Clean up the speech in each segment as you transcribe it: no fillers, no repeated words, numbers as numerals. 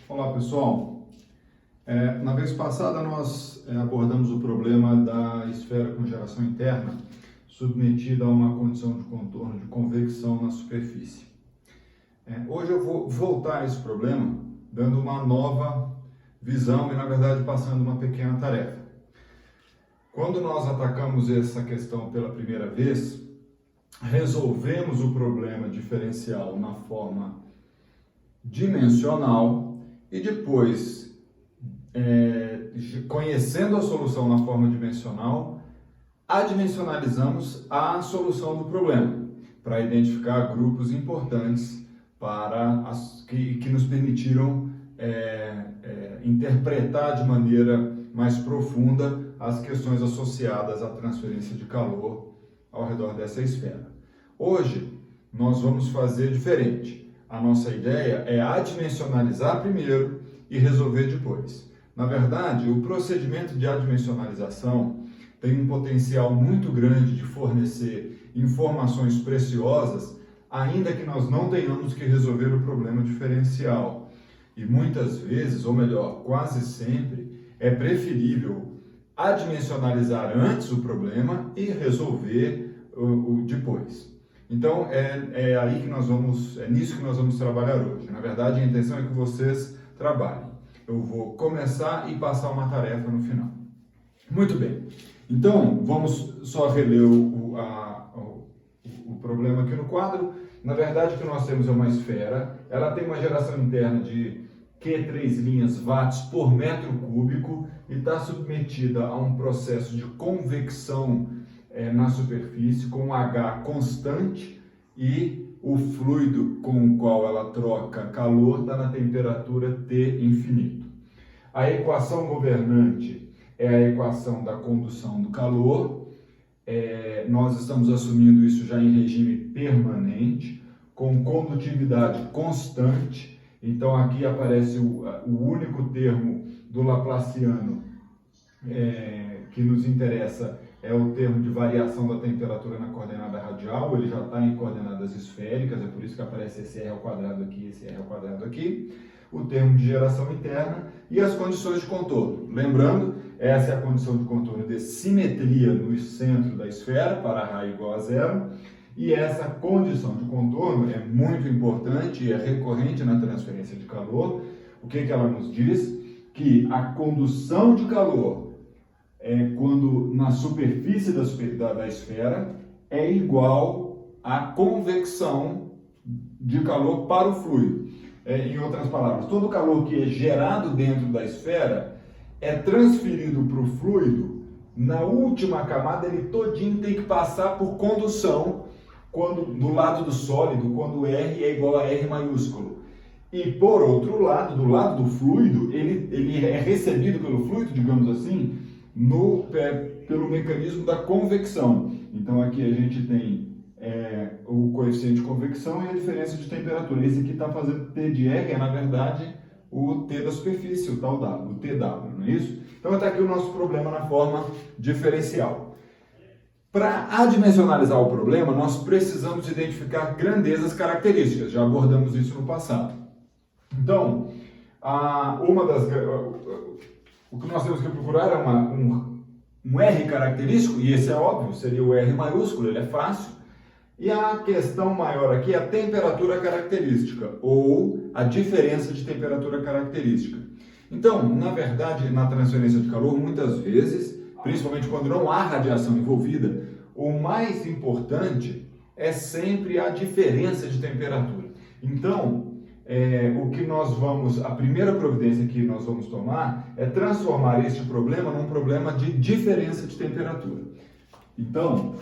Olá pessoal, na vez passada nós abordamos o problema da esfera com geração interna submetida a uma condição de contorno de convecção na superfície. Hoje eu vou voltar a esse problema dando uma nova visão e na verdade passando uma pequena tarefa. Quando nós atacamos essa questão pela primeira vez, resolvemos o problema diferencial na forma dimensional e depois, conhecendo a solução na forma dimensional, adimensionalizamos a solução do problema para identificar grupos importantes que nos permitiram interpretar de maneira mais profunda as questões associadas à transferência de calor ao redor dessa esfera. Hoje nós vamos fazer diferente. A nossa ideia é adimensionalizar primeiro e resolver depois. Na verdade, o procedimento de adimensionalização tem um potencial muito grande de fornecer informações preciosas, ainda que nós não tenhamos que resolver o problema diferencial. E muitas vezes, ou melhor, quase sempre, é preferível adimensionalizar antes o problema e resolver o depois. Então, é nisso que nós vamos trabalhar hoje. Na verdade, a intenção é que vocês trabalhem. Eu vou começar e passar uma tarefa no final. Muito bem. Então, vamos só reler o problema aqui no quadro. Na verdade, o que nós temos é uma esfera. Ela tem uma geração interna de Q3 watts por metro cúbico e está submetida a um processo de convecção na superfície com H constante e o fluido com o qual ela troca calor está na temperatura T infinito. A equação governante é a equação da condução do calor. Nós estamos assumindo isso já em regime permanente, com condutividade constante. Então aqui aparece o único termo do Laplaciano que nos interessa, é o termo de variação da temperatura na coordenada radial. Ele já está em coordenadas esféricas, é por isso que aparece esse r ao quadrado aqui e esse r ao quadrado aqui. O termo de geração interna e as condições de contorno. Lembrando, essa é a condição de contorno de simetria no centro da esfera, para Ρ igual a zero. E essa condição de contorno é muito importante e é recorrente na transferência de calor. O que ela nos diz? Que a condução de calor quando na superfície da esfera é igual à convecção de calor para o fluido. Em outras palavras, todo o calor que é gerado dentro da esfera é transferido para o fluido. Na última camada, ele todinho tem que passar por condução do lado do sólido, quando R é igual a R maiúsculo. E por outro lado, do lado do fluido, ele é recebido pelo fluido, digamos assim, pelo mecanismo da convecção. Então aqui a gente tem o coeficiente de convecção e a diferença de temperatura. Esse aqui está fazendo T de R, na verdade o T da superfície, o tal W, o TW, não é isso? Então está aqui o nosso problema na forma diferencial. Para adimensionalizar o problema, nós precisamos identificar grandezas características. Já abordamos isso no passado. Então, o que nós temos que procurar é um R característico, e esse é óbvio, seria o R maiúsculo, ele é fácil. E a questão maior aqui é a temperatura característica, ou a diferença de temperatura característica. Então, na verdade, na transferência de calor, muitas vezes, principalmente quando não há radiação envolvida, o mais importante é sempre a diferença de temperatura. Então, a primeira providência que nós vamos tomar é transformar este problema num problema de diferença de temperatura. Então,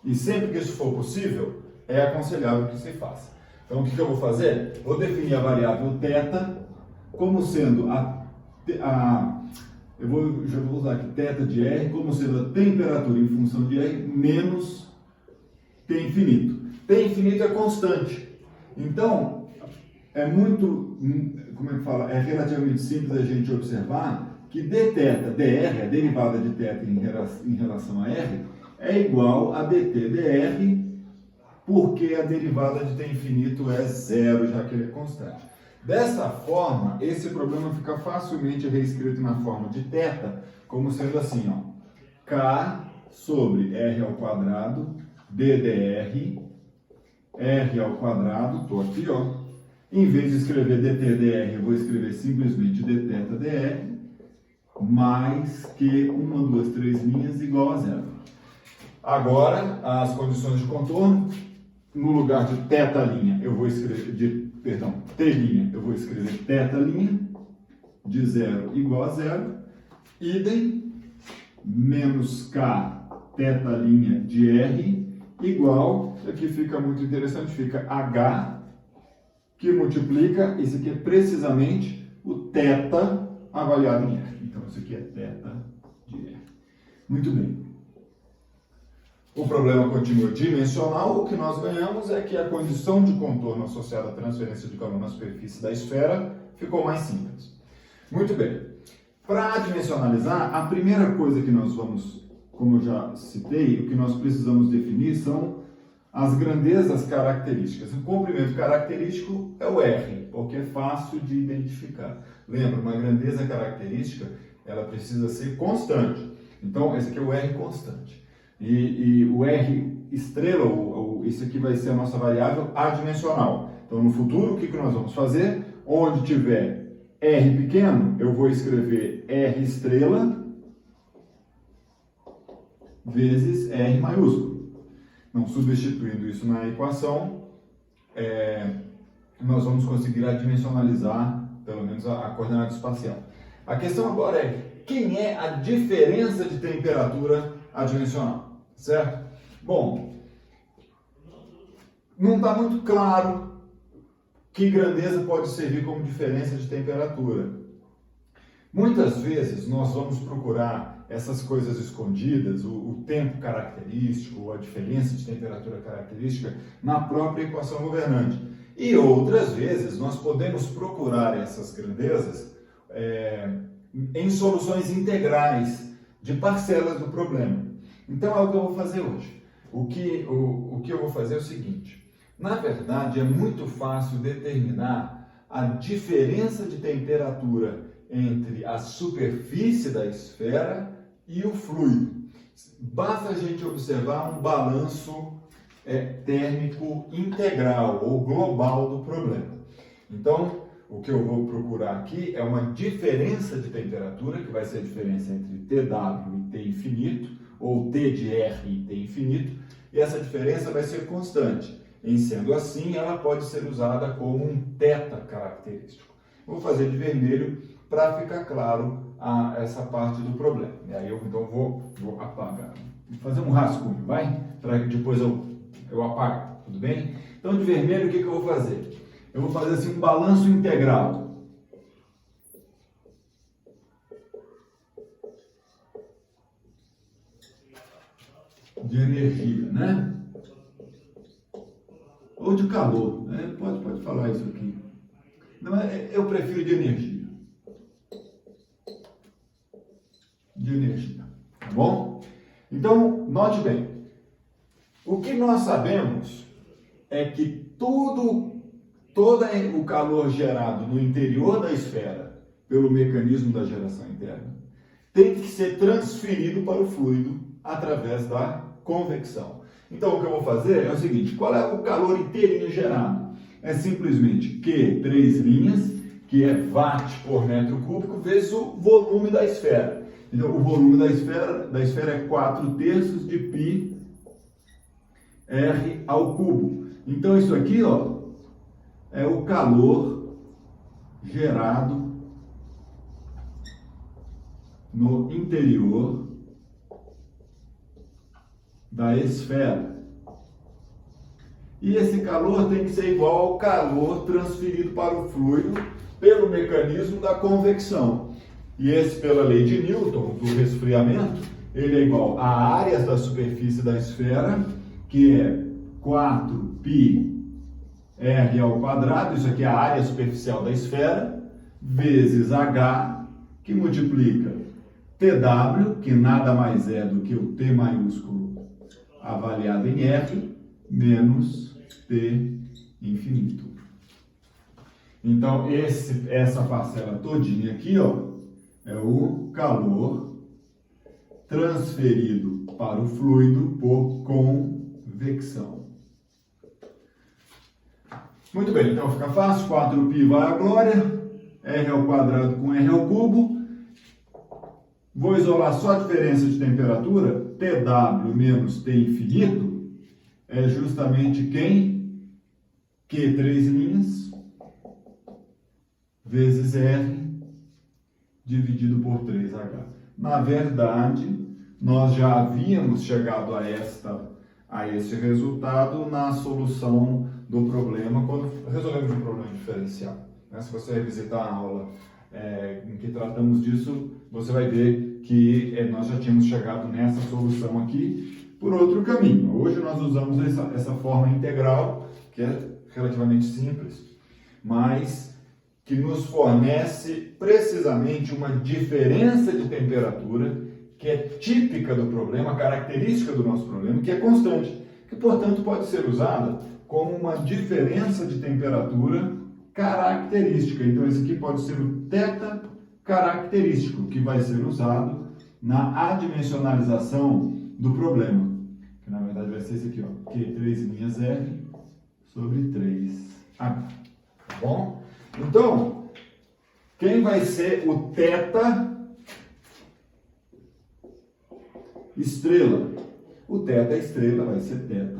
e sempre que isso for possível, é aconselhável que se faça. Então, o que eu vou fazer? Vou definir a variável θ como sendo eu vou usar aqui θ de R como sendo a temperatura em função de R menos T infinito. T infinito é constante. Então, é relativamente simples a gente observar que dθ, dr, a derivada de θ em relação a R, é igual a dt dr porque a derivada de t infinito é zero, já que ele é constante. Dessa forma, esse problema fica facilmente reescrito na forma de θ, como sendo assim, ó, K sobre R ao quadrado, ddr, R ao quadrado, estou aqui, ó. Em vez de escrever dtdr, eu vou escrever simplesmente dθdr, mais que 1, 2, 3 linhas igual a zero. Agora, as condições de contorno, no lugar de θ', eu vou escrever, t', eu vou escrever θ' de 0 igual a zero, idem, menos k θ' de r igual, aqui fica muito interessante, fica h, que multiplica, esse aqui é precisamente o θ avaliado em r. Então, isso aqui é θ de r. Muito bem. O problema continua dimensional. O que nós ganhamos é que a condição de contorno associada à transferência de calor na superfície da esfera ficou mais simples. Muito bem. Para dimensionalizar, a primeira coisa que nós vamos, como eu já citei, o que nós precisamos definir são as grandezas características. O comprimento característico é o R, porque é fácil de identificar. Lembra, uma grandeza característica, ela precisa ser constante. Então, esse aqui é o R constante. E o R estrela, isso aqui vai ser a nossa variável adimensional. Então, no futuro, o que nós vamos fazer? Onde tiver R pequeno, eu vou escrever R estrela vezes R maiúsculo. Não substituindo isso na equação, nós vamos conseguir adimensionalizar, pelo menos, a coordenada espacial. A questão agora é, quem é a diferença de temperatura adimensional? Certo? Bom, não está muito claro que grandeza pode servir como diferença de temperatura. Muitas vezes nós vamos procurar essas coisas escondidas, o tempo característico, a diferença de temperatura característica, na própria equação governante. E outras vezes nós podemos procurar essas grandezas em soluções integrais de parcelas do problema. Então é o que eu vou fazer hoje. O que eu vou fazer é o seguinte: na verdade, é muito fácil determinar a diferença de temperatura entre a superfície da esfera e o fluido. Basta a gente observar um balanço térmico integral ou global do problema. Então, o que eu vou procurar aqui é uma diferença de temperatura, que vai ser a diferença entre TW e T infinito, ou T de R e T infinito, e essa diferença vai ser constante. Em sendo assim, ela pode ser usada como um θ característico. Vou fazer de vermelho para ficar claro essa parte do problema. E aí eu então vou apagar. Vou fazer um rascunho, vai? Para que depois eu apago, tudo bem? Então, de vermelho, o que eu vou fazer? Eu vou fazer assim um balanço integral. De energia, né? Ou de calor, né? Pode falar isso aqui. Não, eu prefiro de energia. De energia, tá bom? Então, note bem. O que nós sabemos é que todo o calor gerado no interior da esfera, pelo mecanismo da geração interna, tem que ser transferido para o fluido através da convecção. Então, o que eu vou fazer é o seguinte: qual é o calor inteirinho gerado? É simplesmente Q, 3 linhas, que é watt por metro cúbico, vezes o volume da esfera. Então, o volume da esfera é 4/3 de π R ao cubo. Então, isso aqui, ó, é o calor gerado no interior da esfera. E esse calor tem que ser igual ao calor transferido para o fluido pelo mecanismo da convecção. E esse, pela lei de Newton, do resfriamento, ele é igual a áreas da superfície da esfera, que é 4π R ao quadrado, isso aqui é a área superficial da esfera, vezes H, que multiplica TW, que nada mais é do que o T maiúsculo avaliado em R, menos T infinito. Então, essa parcela todinha aqui, ó, é o calor transferido para o fluido por convecção. Muito bem, então fica fácil, 4π vai à glória, R ao quadrado com R ao cubo. Vou isolar só a diferença de temperatura, TW menos T infinito, é justamente quem? Q 3 linhas vezes R dividido por 3H. Na verdade, nós já havíamos chegado a esse resultado na solução do problema, quando resolvemos um problema diferencial. Se você revisitar a aula em que tratamos disso, você vai ver que nós já tínhamos chegado nessa solução aqui por outro caminho. Hoje nós usamos essa forma integral, que é relativamente simples, mas que nos fornece precisamente uma diferença de temperatura que é típica do problema, característica do nosso problema, que é constante, que portanto pode ser usada como uma diferença de temperatura característica. Então esse aqui pode ser o θ característico, que vai ser usado na adimensionalização do problema, que na verdade vai ser esse aqui, ó, Q 3 linhas R sobre 3H. Tá bom? Então, quem vai ser o θ estrela? O θ estrela vai ser θ,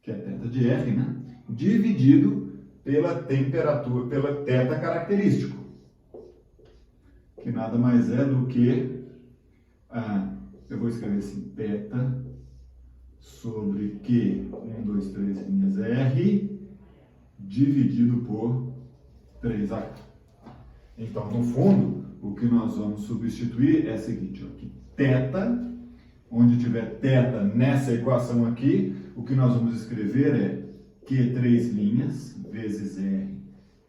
que é θ de R, né? Dividido pela temperatura, pela θ característico, que nada mais é do que, eu vou escrever assim, θ sobre Q 1, 2, 3 linhas R dividido por 3H. Então, no fundo, o que nós vamos substituir é o seguinte, ó, que θ, onde tiver θ nessa equação aqui, o que nós vamos escrever é Q 3 linhas vezes R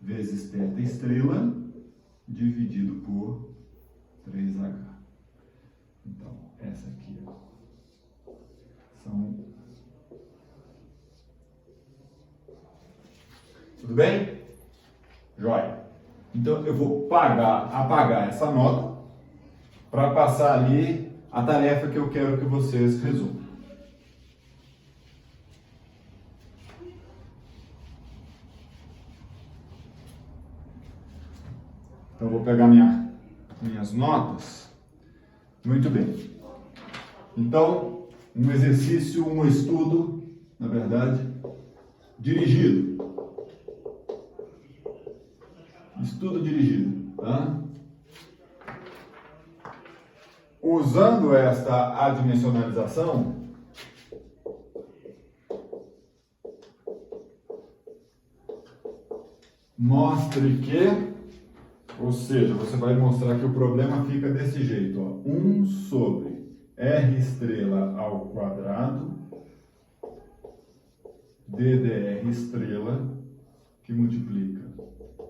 vezes θ estrela dividido por 3H. Então, essa aqui são... Tudo bem? Joia. Então, eu vou apagar essa nota para passar ali a tarefa que eu quero que vocês resolvam. Então, eu vou pegar minhas notas. Muito bem. Então, um exercício, um estudo, na verdade, dirigido. Estudo dirigido, tá? Usando esta adimensionalização, mostre que, ou seja, você vai mostrar que o problema fica desse jeito, ó, 1 sobre R estrela ao quadrado ddr estrela, que multiplica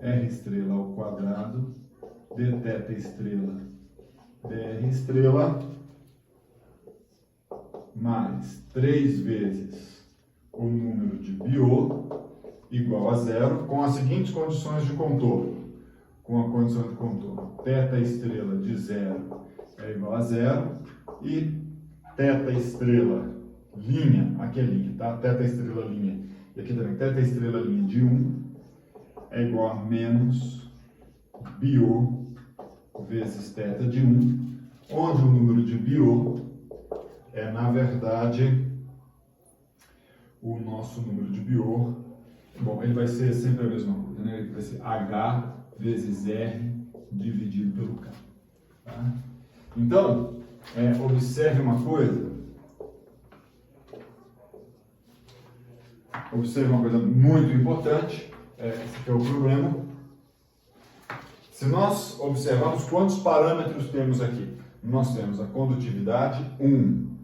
R estrela ao quadrado dθ estrela dr estrela mais 3 vezes o número de Biot igual a 0, com as seguintes condições de contorno. Com a condição de contorno, θ estrela de 0 é igual a 0 e θ estrela linha, aqui é linha, tá? Θ estrela linha, e aqui também θ estrela linha de 1 é igual a menos Biot vezes θ de 1, onde o número de Biot é, na verdade, o nosso número de Biot. Bom, ele vai ser sempre a mesma coisa, né? Ele vai ser H vezes R dividido pelo K. Tá? Então, observe uma coisa. Observe uma coisa muito importante. Esse aqui é o problema. Se nós observarmos quantos parâmetros temos aqui, nós temos a condutividade 1,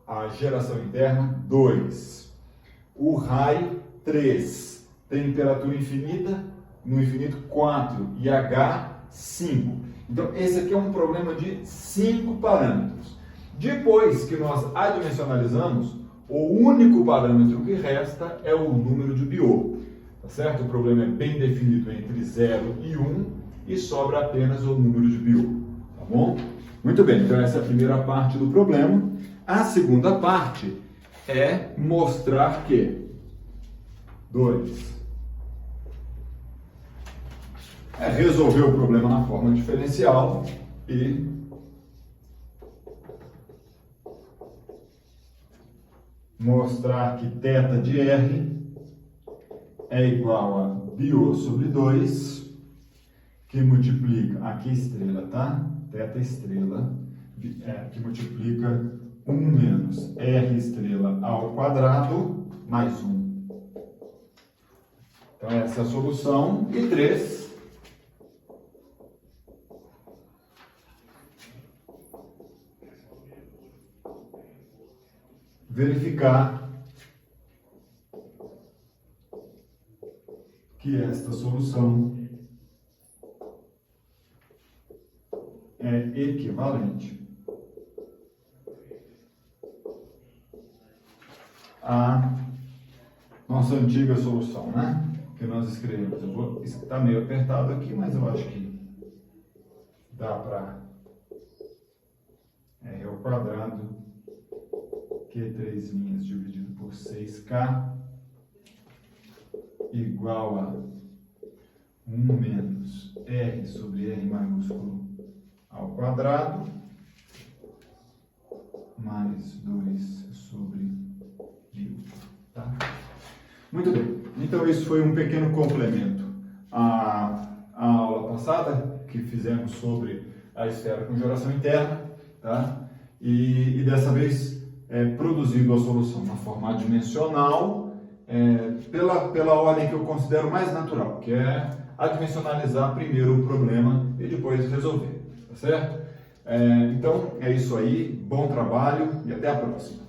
a geração interna 2, o raio 3, temperatura infinita, no infinito 4 e H 5. Então esse aqui é um problema de 5 parâmetros. Depois que nós adimensionalizamos, o único parâmetro que resta é o número de Biot. tá certo? O problema é bem definido entre 0 e 1 e sobra apenas o número de Biot, tá bom? Muito bem, então essa é a primeira parte do problema. A segunda parte é mostrar que 2 é resolver o problema na forma diferencial e mostrar que θ de R é igual a Biot sobre 2, que multiplica, aqui estrela, tá? Θ estrela, que multiplica 1 menos R estrela ao quadrado mais 1. Então essa é a solução. E 3. Verificar que esta solução é equivalente à nossa antiga solução, né? Que nós escrevemos. Está meio apertado aqui, mas eu acho que dá para R ao quadrado, Q3' dividido por 6K igual a 1 menos R sobre R maiúsculo ao quadrado mais 2 sobre Biot, tá? Muito bem, então isso foi um pequeno complemento à aula passada que fizemos sobre a esfera com geração interna, tá? E dessa vez produzindo a solução na forma adimensional, pela ordem que eu considero mais natural, que é adimensionalizar primeiro o problema e depois resolver, tá certo? Então é isso aí, bom trabalho e até a próxima.